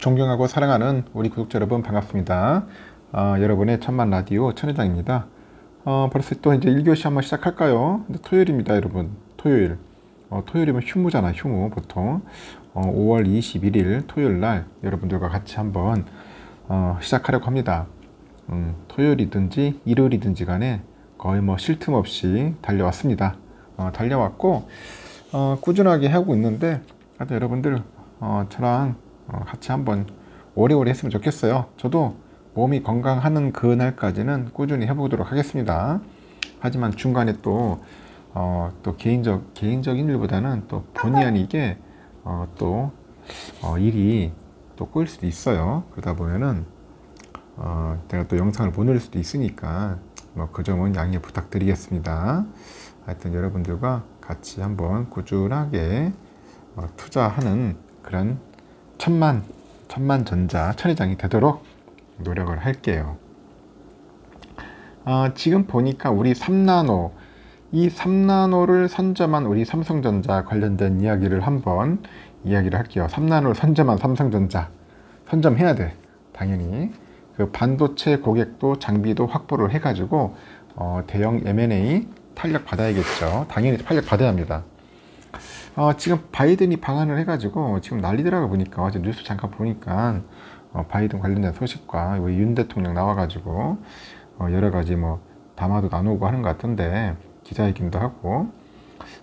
존경하고 사랑하는 우리 구독자 여러분 반갑습니다. 여러분의 천만 라디오 천회장입니다. 벌써 또 이제 1교시 한번 시작할까요? 토요일입니다, 여러분. 토요일. 토요일이면 휴무잖아, 휴무 보통. 5월 21일 토요일 날 여러분들과 같이 한번 시작하려고 합니다. 토요일이든지 일요일이든지 간에 거의 뭐 쉴 틈 없이 달려왔습니다. 달려왔고 꾸준하게 하고 있는데 하여튼 여러분들 저랑 같이 한번 오래오래 했으면 좋겠어요. 저도 몸이 건강하는 그날까지는 꾸준히 해보도록 하겠습니다. 하지만 중간에 또 개인적인 일보다는 또 본의 아니게 일이 또 꼬일 수도 있어요. 그러다 보면은 제가 또 영상을 못 올릴 수도 있으니까 그 점은 양해 부탁드리겠습니다. 하여튼 여러분들과 같이 한번 꾸준하게 투자하는 그런 천만전자 천회장이 되도록 노력을 할게요. 지금 보니까 우리 3나노, 이 3나노를 선점한 우리 삼성전자 관련된 이야기를 한번 이야기를 할게요. 3나노를 선점한 삼성전자, 선점해야 돼. 당연히 그 반도체 고객도 장비도 확보를 해가지고 대형 M&A 탄력 받아야겠죠. 당연히 탄력 받아야 합니다. 지금 바이든이 방한을 해가지고 지금 난리더라고. 보니까 어제 뉴스 잠깐 보니까 바이든 관련된 소식과 우리 윤 대통령 나와가지고 여러 가지 담화도 나누고 하는 것 같은데, 기자회견도 하고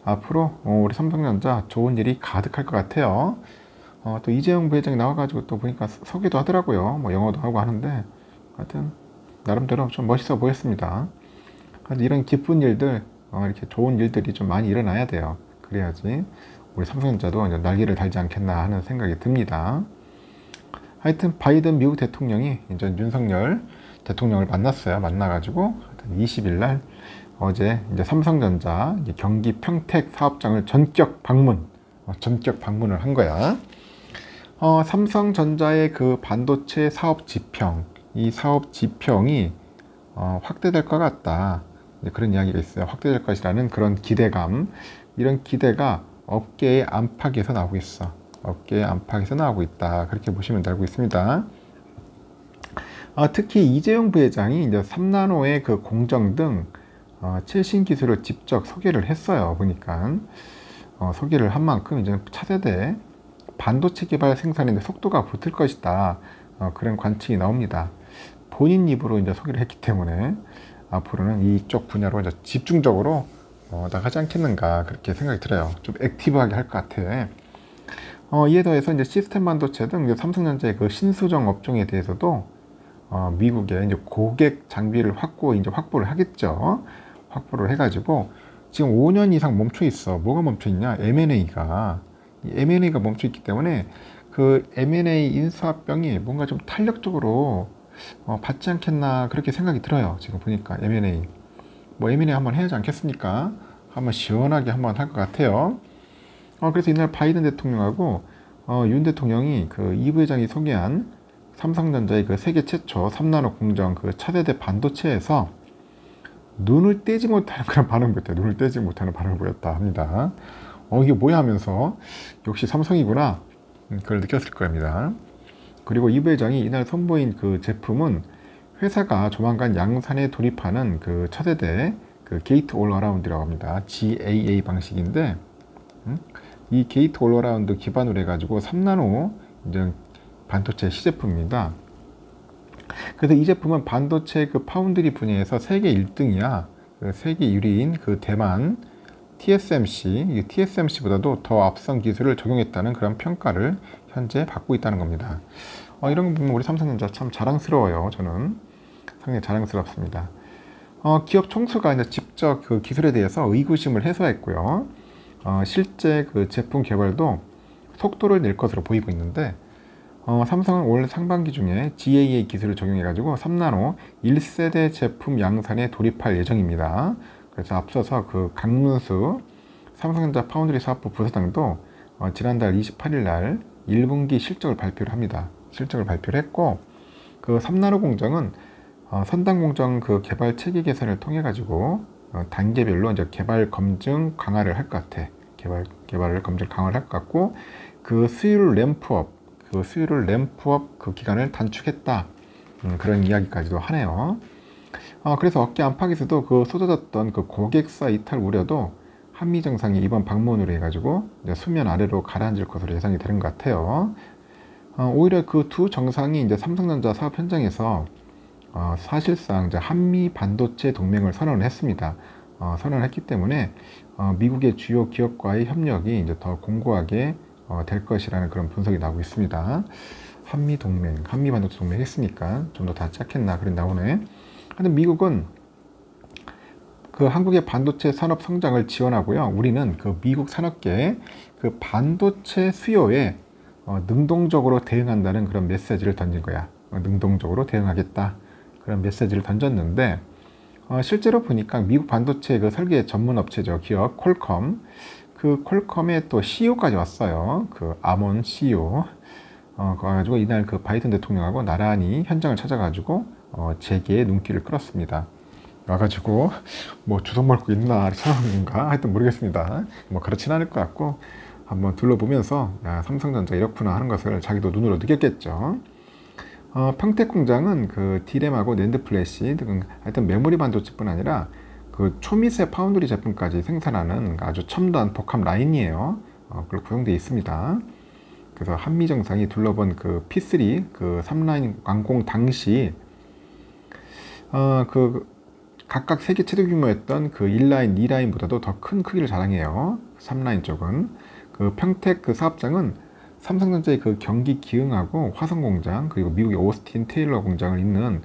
앞으로 우리 삼성전자 좋은 일이 가득할 것 같아요. 또 이재용 부회장이 나와가지고 또 보니까 소개도 하더라고요. 영어도 하고 하는데 하여튼 나름대로 좀 멋있어 보였습니다. 이런 기쁜 일들, 이렇게 좋은 일들이 좀 많이 일어나야 돼요. 그래야지 우리 삼성전자도 이제 날개를 달지 않겠나 하는 생각이 듭니다. 하여튼 바이든 미국 대통령이 이제 윤석열 대통령을 만났어요. 만나가지고 20일 날 어제 이제 삼성전자 이제 경기 평택 사업장을 전격 방문을 한 거야. 삼성전자의 그 반도체 사업 지평, 이 사업 지평이 확대될 것 같다. 그런 이야기가 있어요. 확대될 것이라는 그런 기대감, 이런 기대가 업계의 안팎에서 나오고 있어. 업계의 안팎에서 나오고 있다. 그렇게 보시면 되고 있습니다. 특히 이재용 부회장이 이제 3나노의 그 공정 등 최신 기술을 직접 소개를 했어요. 보니까 소개를 한 만큼 이제 차세대 반도체 개발 생산인데 속도가 붙을 것이다. 그런 관측이 나옵니다. 본인 입으로 이제 소개를 했기 때문에 앞으로는 이쪽 분야로 이제 집중적으로 나가지 않겠는가, 그렇게 생각이 들어요. 좀 액티브하게 할 것 같아. 이에 더해서 이제 시스템 반도체 등 이제 삼성전자의 그 신수정 업종에 대해서도 미국의 이제 고객 장비를 확보를 하겠죠. 확보를 해가지고 지금 5년 이상 멈춰 있어. 뭐가 멈춰 있냐? M&A가 멈춰 있기 때문에 그 M&A 인수합병이 뭔가 좀 탄력적으로 받지 않겠나, 그렇게 생각이 들어요. 지금 보니까 M&A 한번 해야지 않겠습니까? 한번 시원하게 한번 할 것 같아요. 그래서 이날 바이든 대통령하고 윤 대통령이 그 이 부회장이 소개한 삼성전자의 그 세계 최초 3나노 공정 그 차세대 반도체에서 눈을 떼지 못하는 그런 반응을 보였다. 눈을 떼지 못하는 반응을 보였다 합니다. 이게 뭐야 하면서 역시 삼성이구나, 그걸 느꼈을 겁니다. 그리고 이 부회장이 이날 선보인 그 제품은 회사가 조만간 양산에 돌입하는 그 차세대 그 게이트 올 어라운드라고 합니다. GAA 방식인데, 이 게이트 올 어라운드 기반으로 해가지고 3나노 이제 반도체 시제품입니다. 그래서 이 제품은 반도체 그 파운드리 분야에서 세계 1등이야. 그 세계 1위인 그 대만 TSMC, TSMC보다도 더 앞선 기술을 적용했다는 그런 평가를 현재 받고 있다는 겁니다. 이런 거 보면 우리 삼성전자 참 자랑스러워요. 저는 상당히 자랑스럽습니다. 기업 총수가 이제 직접 그 기술에 대해서 의구심을 해소했고요. 실제 그 제품 개발도 속도를 낼 것으로 보이고 있는데, 삼성은 올 상반기 중에 GAA 기술을 적용해가지고 3나노 1세대 제품 양산에 돌입할 예정입니다. 그래서 앞서서 그 강문수 삼성전자 파운드리 사업부 부사장도 지난달 28일 날 1분기 실적을 발표를 합니다. 실적을 발표를 했고, 그 3나노 공정은 선단 공정 그 개발 체계 개선을 통해 가지고 단계별로 이제 개발 검증 강화를 할 것 같아. 개발을 검증 강화를 할 것 같고, 그 수율 램프업, 그 수요를 램프업 그 기간을 단축했다. 그런 이야기까지도 하네요. 그래서 어깨 안팎에서도 그 쏟아졌던 그 고객사 이탈 우려도 한미 정상이 이번 방문으로 해가지고 이제 수면 아래로 가라앉을 것으로 예상이 되는 것 같아요. 오히려 그 두 정상이 이제 삼성전자 사업 현장에서 사실상 이제 한미 반도체 동맹을 선언을 했습니다. 선언을 했기 때문에 미국의 주요 기업과의 협력이 이제 더 공고하게 될 것이라는 그런 분석이 나오고 있습니다. 한미 동맹, 한미 반도체 동맹 했으니까 좀 더 닿지 않겠나 그런 나오네. 하여튼 미국은 그 한국의 반도체 산업 성장을 지원하고요. 우리는 그 미국 산업계의 그 반도체 수요에 능동적으로 대응한다는 그런 메시지를 던진 거야. 능동적으로 대응하겠다. 그런 메시지를 던졌는데 실제로 보니까 미국 반도체 그 설계 전문 업체죠. 기업 퀄컴. 그 퀄컴의 또 CEO까지 왔어요. 그 아몬 CEO. 그래가지고 이날 그 바이든 대통령하고 나란히 현장을 찾아가지고 재계의 눈길을 끌었습니다. 와가지고 뭐 주워 먹고 있나 상황인가 하여튼 모르겠습니다. 뭐 그렇진 않을 것 같고 한번 둘러보면서 야, 삼성전자 이렇구나 하는 것을 자기도 눈으로 느꼈겠죠. 평택 공장은 그 D램하고 낸드 플래시 등 하여튼 메모리 반도체뿐 아니라 그 초미세 파운드리 제품까지 생산하는 아주 첨단 복합 라인이에요. 그걸 구성되어 있습니다. 그래서 한미 정상이 둘러본 그 P3 그 3라인 완공 당시 그 각각 세계 최대 규모였던 그 1라인, 2라인보다도 더 큰 크기를 자랑해요. 3라인 쪽은. 그 평택 그 사업장은 삼성전자의 그 경기 기흥하고 화성 공장 그리고 미국의 오스틴 테일러 공장을 잇는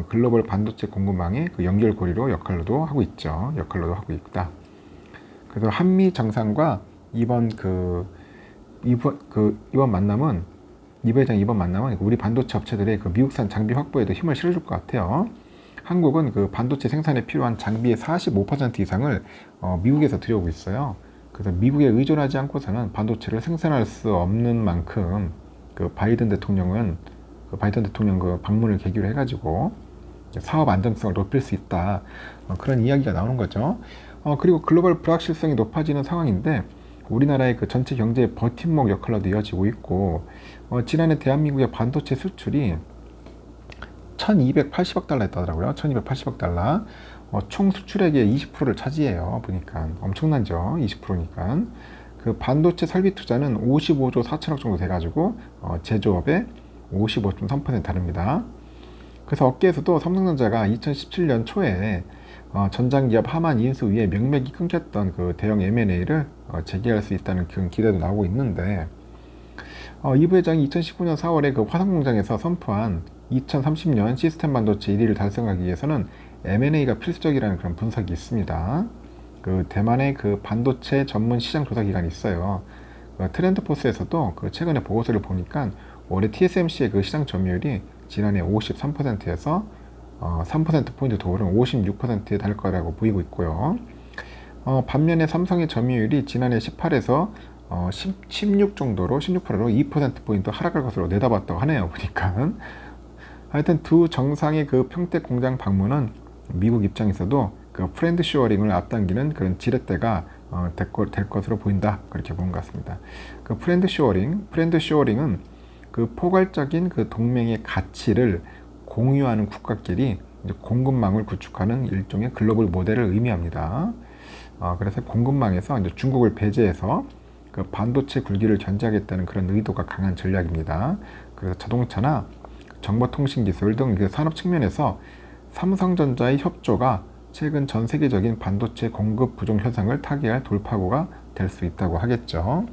글로벌 반도체 공급망의 그 연결고리로 역할로도 하고 있죠. 역할로도 하고 있다. 그래서 한미 정상과 이번 만남은 이 부회장 이번 만남은 우리 반도체 업체들의 그 미국산 장비 확보에도 힘을 실어줄 것 같아요. 한국은 그 반도체 생산에 필요한 장비의 45% 이상을 미국에서 들여오고 있어요. 그래서 미국에 의존하지 않고서는 반도체를 생산할 수 없는 만큼 그 바이든 대통령 그 방문을 계기로 해가지고 사업 안정성을 높일 수 있다. 그런 이야기가 나오는 거죠. 그리고 글로벌 불확실성이 높아지는 상황인데 우리나라의 그 전체 경제의 버팀목 역할로도 이어지고 있고 지난해 대한민국의 반도체 수출이 1280억 달러 했다더라고요. 1280억 달러. 총 수출액의 20%를 차지해요. 보니까 엄청나죠. 20%니까. 그 반도체 설비 투자는 55조 4천억 정도 돼가지고 제조업의 55.3% 다릅니다. 그래서 업계에서도 삼성전자가 2017년 초에 전장기업 하만 인수 위에 명맥이 끊겼던 그 대형 M&A를 재개할 수 있다는 그런 기대도 나오고 있는데 이 부회장이 2019년 4월에 그 화성공장에서 선포한 2030년 시스템 반도체 1위를 달성하기 위해서는 M&A가 필수적이라는 그런 분석이 있습니다. 그 대만의 그 반도체 전문 시장 조사 기관이 있어요. 트렌드포스에서도 그 최근에 보고서를 보니까 올해 TSMC의 그 시장 점유율이 지난해 53%에서 3%포인트 더 오른 56%에 달할 거라고 보이고 있고요. 반면에 삼성의 점유율이 지난해 18에서 16 정도로 16%로 2%포인트 하락할 것으로 내다봤다고 하네요. 보니까. 하여튼 두 정상의 그 평택 공장 방문은 미국 입장에서도 그 프렌드 쇼어링을 앞당기는 그런 지렛대가 될 것으로 보인다. 그렇게 보는 것 같습니다. 그 프렌드 쇼어링은 그 포괄적인 그 동맹의 가치를 공유하는 국가끼리 공급망을 구축하는 일종의 글로벌 모델을 의미합니다. 그래서 공급망에서 이제 중국을 배제해서 그 반도체 굴기를 견제하겠다는 그런 의도가 강한 전략입니다. 그래서 자동차나 정보통신기술 등 그 산업 측면에서 삼성전자의 협조가 최근 전 세계적인 반도체 공급 부족 현상을 타개할 돌파구가 될 수 있다고 하겠죠.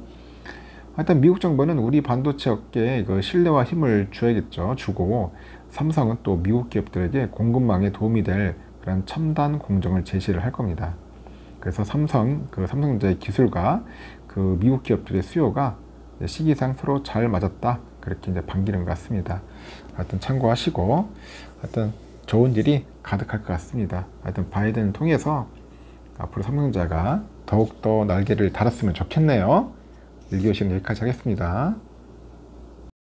하여튼 미국 정부는 우리 반도체 업계에 그 신뢰와 힘을 주고 삼성은 또 미국 기업들에게 공급망에 도움이 될 그런 첨단 공정을 제시를 할 겁니다. 그래서 삼성전자의 기술과 그 미국 기업들의 수요가 시기상 서로 잘 맞았다. 그렇게 이제 반기는 것 같습니다. 하여튼 참고하시고, 하여튼 좋은 일이 가득할 것 같습니다. 하여튼 바이든을 통해서 앞으로 삼성전자가 더욱더 날개를 달았으면 좋겠네요. 1교시는 여기까지 하겠습니다.